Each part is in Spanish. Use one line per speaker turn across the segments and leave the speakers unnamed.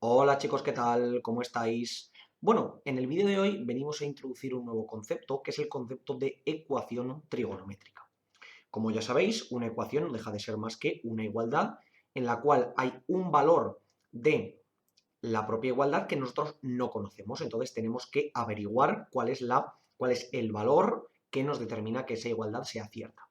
Hola chicos, ¿qué tal? ¿Cómo estáis? Bueno, en el vídeo de hoy venimos a introducir un nuevo concepto, que es el concepto de ecuación trigonométrica. Como ya sabéis, una ecuación no deja de ser más que una igualdad en la cual hay un valor de la propia igualdad que nosotros no conocemos. Entonces tenemos que averiguar cuál es el valor que nos determina que esa igualdad sea cierta.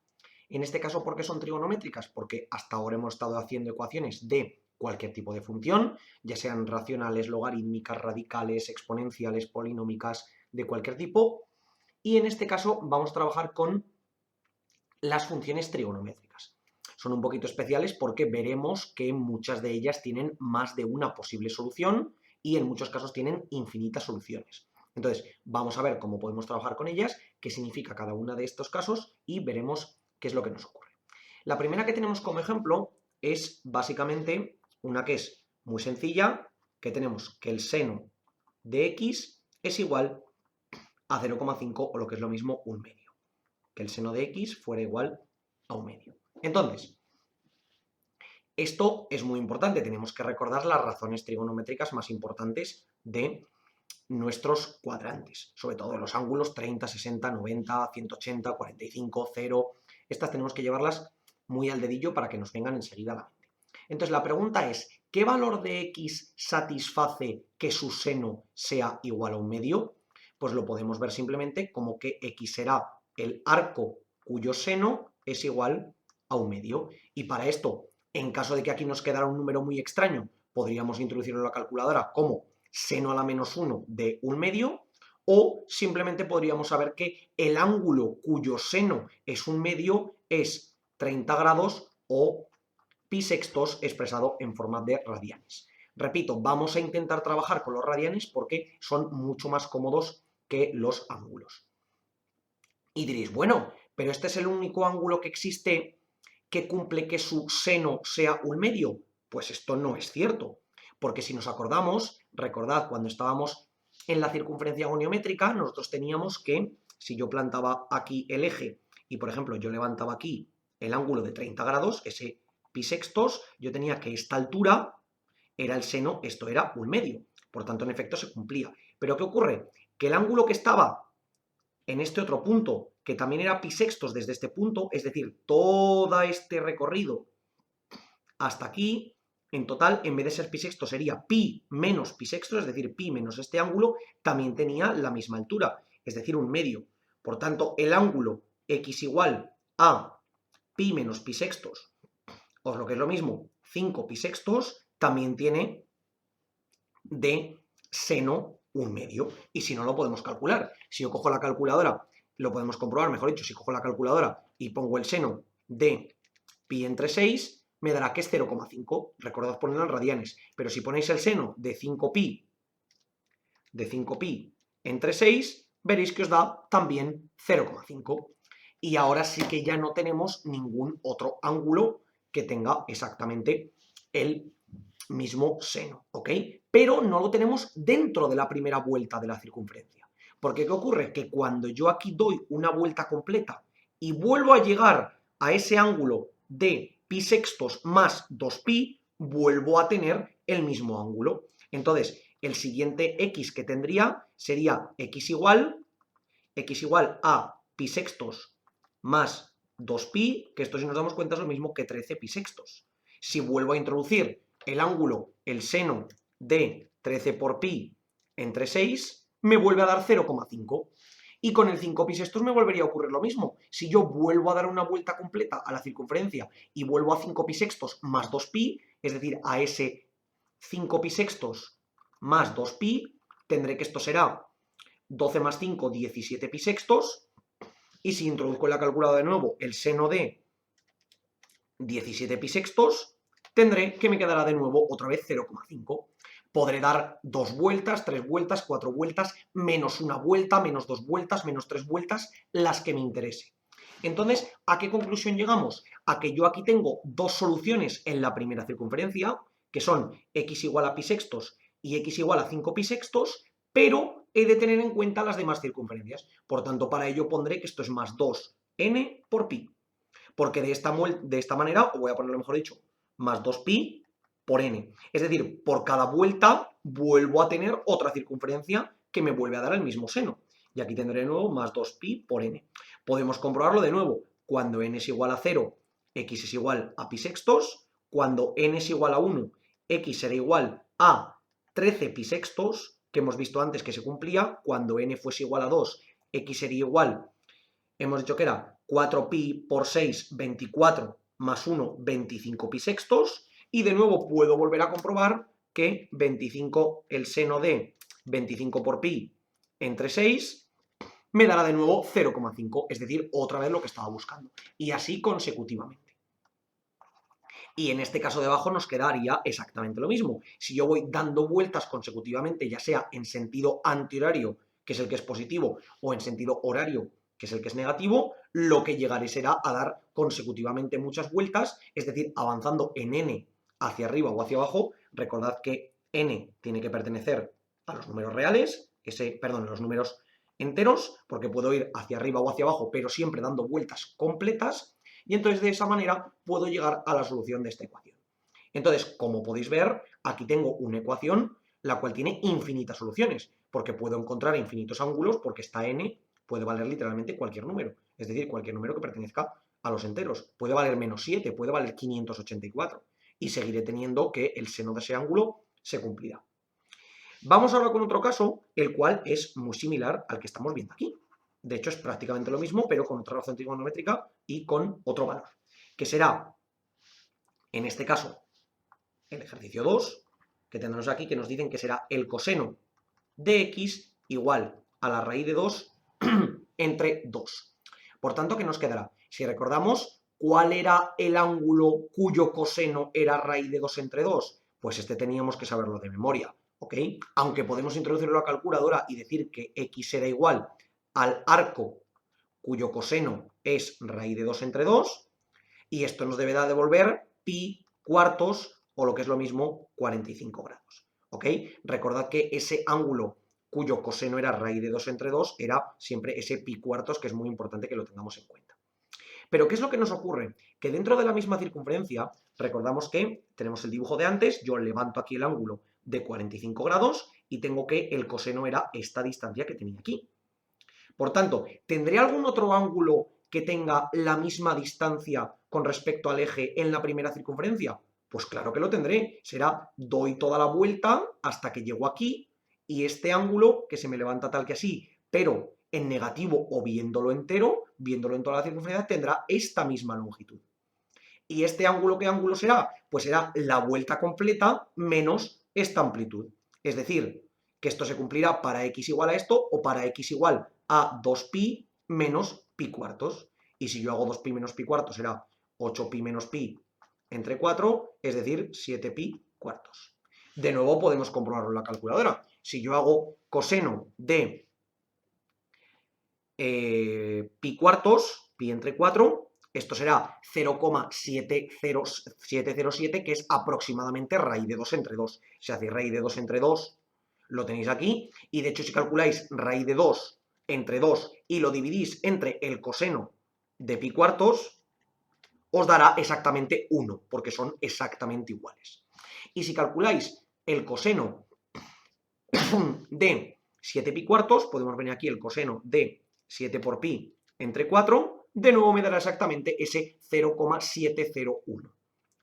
En este caso, ¿por qué son trigonométricas? Porque hasta ahora hemos estado haciendo ecuaciones de cualquier tipo de función, ya sean racionales, logarítmicas, radicales, exponenciales, polinómicas, de cualquier tipo. Y en este caso vamos a trabajar con las funciones trigonométricas. Son un poquito especiales porque veremos que muchas de ellas tienen más de una posible solución y en muchos casos tienen infinitas soluciones. Entonces, vamos a ver cómo podemos trabajar con ellas, qué significa cada uno de estos casos y veremos qué es lo que nos ocurre. La primera que tenemos como ejemplo es básicamente una que es muy sencilla, que tenemos que el seno de x es igual a 0,5 o lo que es lo mismo un medio. Que el seno de x fuera igual a un medio. Entonces, esto es muy importante, tenemos que recordar las razones trigonométricas más importantes de nuestros cuadrantes, sobre todo los ángulos 30, 60, 90, 180, 45, 0. Estas tenemos que llevarlas muy al dedillo para que nos vengan enseguida a la mente. Entonces la pregunta es, ¿qué valor de x satisface que su seno sea igual a un medio? Pues lo podemos ver simplemente como que x será el arco cuyo seno es igual a un medio. Y para esto, en caso de que aquí nos quedara un número muy extraño, podríamos introducirlo en la calculadora como seno a la menos 1 de un medio, o simplemente podríamos saber que el ángulo cuyo seno es un medio es 30 grados o pi sextos expresado en forma de radianes. Repito, vamos a intentar trabajar con los radianes porque son mucho más cómodos que los ángulos. Y diréis, bueno, pero este es el único ángulo que existe que cumple que su seno sea un medio. Pues esto no es cierto, porque si nos acordamos, recordad cuando estábamos en la circunferencia goniométrica, nosotros teníamos que, si yo plantaba aquí el eje y por ejemplo yo levantaba aquí el ángulo de 30 grados, ese pi sextos, yo tenía que esta altura era el seno, esto era un medio, por tanto en efecto se cumplía. Pero ¿qué ocurre? Que el ángulo que estaba en este otro punto, que también era pi sextos desde este punto, es decir, todo este recorrido hasta aquí, en total, en vez de ser pi sexto, sería pi menos pi sexto, es decir, pi menos este ángulo, también tenía la misma altura, es decir, un medio. Por tanto, el ángulo x igual a pi menos pi sextos, o lo que es lo mismo, 5 pi sextos, también tiene de seno un medio. Y si no, lo podemos calcular. Si yo cojo la calculadora, lo podemos comprobar, mejor dicho, si cojo la calculadora y pongo el seno de pi entre 6, me dará que es 0,5. Recordad ponerlo en radianes. Pero si ponéis el seno de 5pi entre 6, veréis que os da también 0,5. Y ahora sí que ya no tenemos ningún otro ángulo que tenga exactamente el mismo seno, ¿ok? Pero no lo tenemos dentro de la primera vuelta de la circunferencia. Porque ¿qué ocurre? Que cuando yo aquí doy una vuelta completa y vuelvo a llegar a ese ángulo de pi sextos más 2pi, vuelvo a tener el mismo ángulo. Entonces, el siguiente x que tendría sería x igual a pi sextos más 2pi, que esto si nos damos cuenta es lo mismo que 13 pi sextos. Si vuelvo a introducir el ángulo, el seno de 13 por pi entre 6, me vuelve a dar 0,5. Y con el 5 pi sextos me volvería a ocurrir lo mismo. Si yo vuelvo a dar una vuelta completa a la circunferencia y vuelvo a 5 pi sextos más 2pi, es decir, a ese 5 pi sextos más 2pi, tendré que esto será 12 más 5, 17 pi sextos. Y si introduzco en la calculadora de nuevo el seno de 17 pi sextos, tendré que me quedará de nuevo otra vez 0,5. Podré dar 2 vueltas, 3 vueltas, 4 vueltas, menos una vuelta, menos 2 vueltas, menos 3 vueltas, las que me interese. Entonces, ¿a qué conclusión llegamos? A que yo aquí tengo dos soluciones en la primera circunferencia, que son x igual a pi sextos y x igual a 5 pi sextos, pero he de tener en cuenta las demás circunferencias. Por tanto, para ello pondré que esto es más 2n por pi. Porque de esta manera, o voy a ponerlo mejor dicho, más 2pi por n. Es decir, por cada vuelta vuelvo a tener otra circunferencia que me vuelve a dar el mismo seno. Y aquí tendré de nuevo más 2pi por n. Podemos comprobarlo de nuevo. Cuando n es igual a 0, x es igual a pi sextos. Cuando n es igual a 1, x será igual a 13 pi sextos, que hemos visto antes que se cumplía. Cuando n fuese igual a 2, x sería igual, hemos dicho que era 4pi por 6, 24, más 1, 25 pi sextos. Y de nuevo puedo volver a comprobar que 25, el seno de 25 por pi entre 6, me dará de nuevo 0,5, es decir, otra vez lo que estaba buscando. Y así consecutivamente. Y en este caso de abajo nos quedaría exactamente lo mismo. Si yo voy dando vueltas consecutivamente, ya sea en sentido antihorario, que es el que es positivo, o en sentido horario, que es el que es negativo, lo que llegaré será a dar consecutivamente muchas vueltas, es decir, avanzando en n hacia arriba o hacia abajo. Recordad que n tiene que pertenecer a los números reales, los números enteros, porque puedo ir hacia arriba o hacia abajo, pero siempre dando vueltas completas. Y entonces de esa manera puedo llegar a la solución de esta ecuación. Entonces, como podéis ver, aquí tengo una ecuación la cual tiene infinitas soluciones, porque puedo encontrar infinitos ángulos, porque esta n puede valer literalmente cualquier número, es decir, cualquier número que pertenezca a los enteros. Puede valer menos 7, puede valer 584, y seguiré teniendo que el seno de ese ángulo se cumplirá. Vamos ahora con otro caso, el cual es muy similar al que estamos viendo aquí. De hecho, es prácticamente lo mismo, pero con otra razón trigonométrica y con otro valor, que será, en este caso, el ejercicio 2, que tendremos aquí, que nos dicen que será el coseno de x igual a la raíz de 2 entre 2. Por tanto, ¿qué nos quedará? Si recordamos, ¿cuál era el ángulo cuyo coseno era raíz de 2 entre 2? Pues este teníamos que saberlo de memoria, ¿ok? Aunque podemos introducirlo a la calculadora y decir que x será igual al arco cuyo coseno es raíz de 2 entre 2, y esto nos deberá devolver pi cuartos, o lo que es lo mismo, 45 grados, ¿ok? Recordad que ese ángulo cuyo coseno era raíz de 2 entre 2 era siempre ese pi cuartos, que es muy importante que lo tengamos en cuenta. Pero ¿qué es lo que nos ocurre? Que dentro de la misma circunferencia, recordamos que tenemos el dibujo de antes, yo levanto aquí el ángulo de 45 grados y tengo que el coseno era esta distancia que tenía aquí. Por tanto, ¿tendré algún otro ángulo que tenga la misma distancia con respecto al eje en la primera circunferencia? Pues claro que lo tendré. Será, doy toda la vuelta hasta que llego aquí, y este ángulo, que se me levanta tal que así, pero en negativo o viéndolo entero, viéndolo en toda la circunferencia, tendrá esta misma longitud. ¿Y este ángulo qué ángulo será? Pues será la vuelta completa menos esta amplitud. Es decir, que esto se cumplirá para x igual a esto, o para x igual a 2pi menos pi cuartos. Y si yo hago 2pi menos pi cuartos será 8pi menos pi entre 4, es decir, 7pi cuartos. De nuevo podemos comprobarlo en la calculadora. Si yo hago coseno de pi cuartos, pi entre 4, esto será 0,70707, que es aproximadamente raíz de 2 entre 2. Si hacéis raíz de 2 entre 2, lo tenéis aquí, y de hecho si calculáis raíz de 2 entre 2 y lo dividís entre el coseno de pi cuartos, os dará exactamente 1, porque son exactamente iguales. Y si calculáis el coseno de 7 pi cuartos, podemos venir aquí el coseno de 7 por pi entre 4, de nuevo me dará exactamente ese 0,701,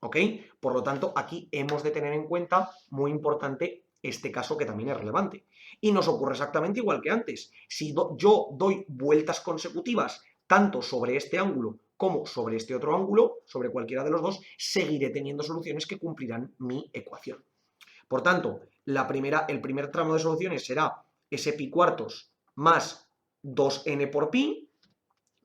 ¿ok? Por lo tanto, aquí hemos de tener en cuenta, muy importante, este caso que también es relevante. Y nos ocurre exactamente igual que antes. Si yo doy vueltas consecutivas tanto sobre este ángulo como sobre este otro ángulo, sobre cualquiera de los dos, seguiré teniendo soluciones que cumplirán mi ecuación. Por tanto, el primer tramo de soluciones será ese pi cuartos más 2n por pi,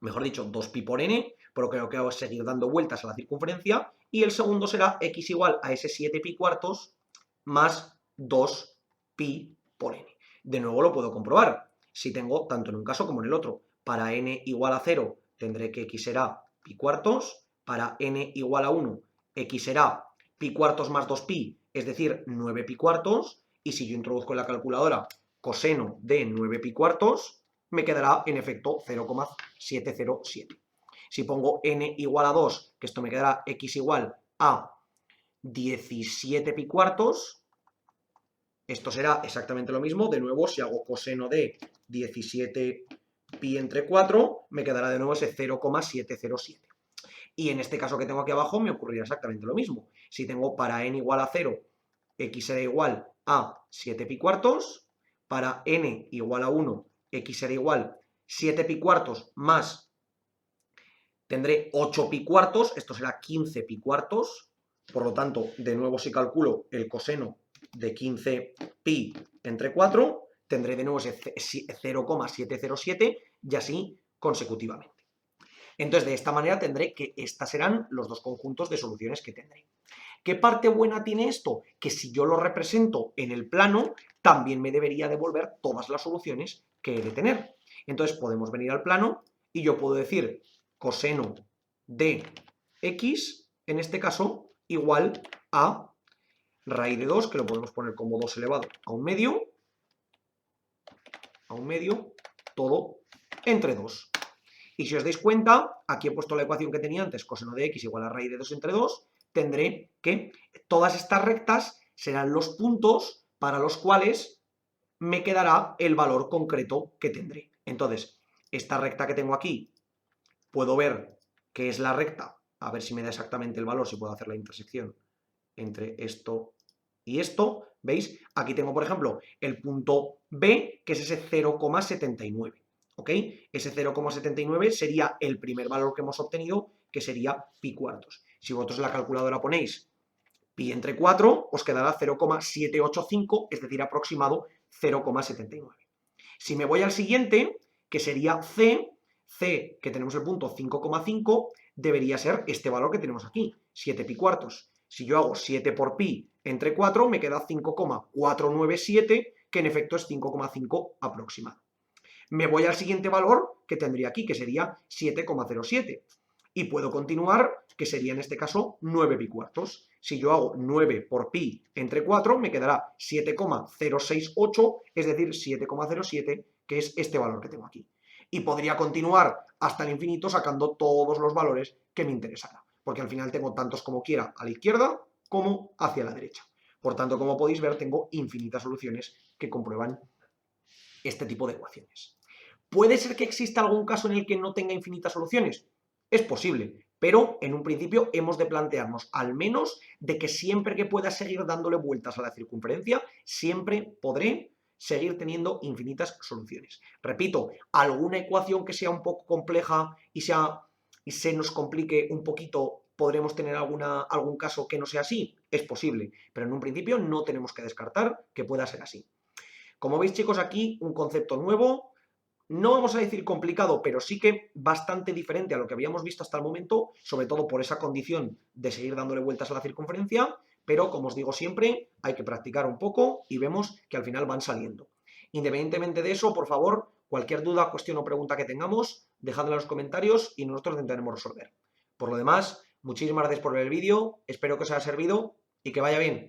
mejor dicho, 2pi por n, pero creo que hago es seguir dando vueltas a la circunferencia, y el segundo será x igual a ese 7pi cuartos más 2pi por n. De nuevo lo puedo comprobar, si tengo tanto en un caso como en el otro. Para n igual a 0 tendré que x será pi cuartos, para n igual a 1 x será pi cuartos más 2pi, es decir, 9 pi cuartos, y si yo introduzco en la calculadora coseno de 9 pi cuartos, me quedará en efecto 0,707. Si pongo n igual a 2, que esto me quedará x igual a 17 pi cuartos. Esto será exactamente lo mismo. De nuevo, si hago coseno de 17 pi entre 4, me quedará de nuevo ese 0,707. Y en este caso que tengo aquí abajo me ocurrirá exactamente lo mismo. Si tengo para n igual a 0, x será igual a 7 pi cuartos. Para n igual a 1, x será igual 7 pi cuartos más, tendré 8 pi cuartos, esto será 15 pi cuartos. Por lo tanto, de nuevo si calculo el coseno de 15 pi entre 4, tendré de nuevo ese 0,707 y así consecutivamente. Entonces, de esta manera tendré que estos serán los dos conjuntos de soluciones que tendré. ¿Qué parte buena tiene esto? Que si yo lo represento en el plano, también me debería devolver todas las soluciones que he de tener. Entonces, podemos venir al plano y yo puedo decir coseno de x, en este caso, igual a raíz de 2, que lo podemos poner como 2 elevado a un medio, todo entre 2. Y si os dais cuenta, aquí he puesto la ecuación que tenía antes, coseno de x igual a raíz de 2 entre 2, tendré que todas estas rectas serán los puntos para los cuales me quedará el valor concreto que tendré. Entonces, esta recta que tengo aquí, puedo ver que es la recta, a ver si me da exactamente el valor, si puedo hacer la intersección entre esto y esto, ¿veis? Aquí tengo, por ejemplo, el punto B, que es ese 0,79. ¿Ok? Ese 0,79 sería el primer valor que hemos obtenido, que sería pi cuartos. Si vosotros en la calculadora ponéis pi entre 4, os quedará 0,785, es decir, aproximado 0,79. Si me voy al siguiente, que sería C, que tenemos el punto 5,5, debería ser este valor que tenemos aquí, 7 pi cuartos. Si yo hago 7 por pi entre 4, me queda 5,497, que en efecto es 5,5 aproximado. Me voy al siguiente valor que tendría aquí, que sería 7,07. Y puedo continuar, que sería en este caso 9 pi cuartos. Si yo hago 9 por pi entre 4, me quedará 7,068, es decir, 7,07, que es este valor que tengo aquí. Y podría continuar hasta el infinito sacando todos los valores que me interesaran, porque al final tengo tantos como quiera a la izquierda como hacia la derecha. Por tanto, como podéis ver, tengo infinitas soluciones que comprueban este tipo de ecuaciones. ¿Puede ser que exista algún caso en el que no tenga infinitas soluciones? Es posible, pero en un principio hemos de plantearnos al menos de que siempre que pueda seguir dándole vueltas a la circunferencia, siempre podré seguir teniendo infinitas soluciones. Repito, alguna ecuación que sea un poco compleja y se nos complique un poquito, podremos tener algún caso que no sea así, es posible, pero en un principio no tenemos que descartar que pueda ser así. Como veis, chicos, aquí un concepto nuevo, no vamos a decir complicado, pero sí que bastante diferente a lo que habíamos visto hasta el momento, sobre todo por esa condición de seguir dándole vueltas a la circunferencia, pero como os digo siempre, hay que practicar un poco y vemos que al final van saliendo. Independientemente de eso, por favor, cualquier duda, cuestión o pregunta que tengamos, dejadla en los comentarios y nosotros intentaremos resolver. Por lo demás, muchísimas gracias por ver el vídeo, espero que os haya servido y que vaya bien.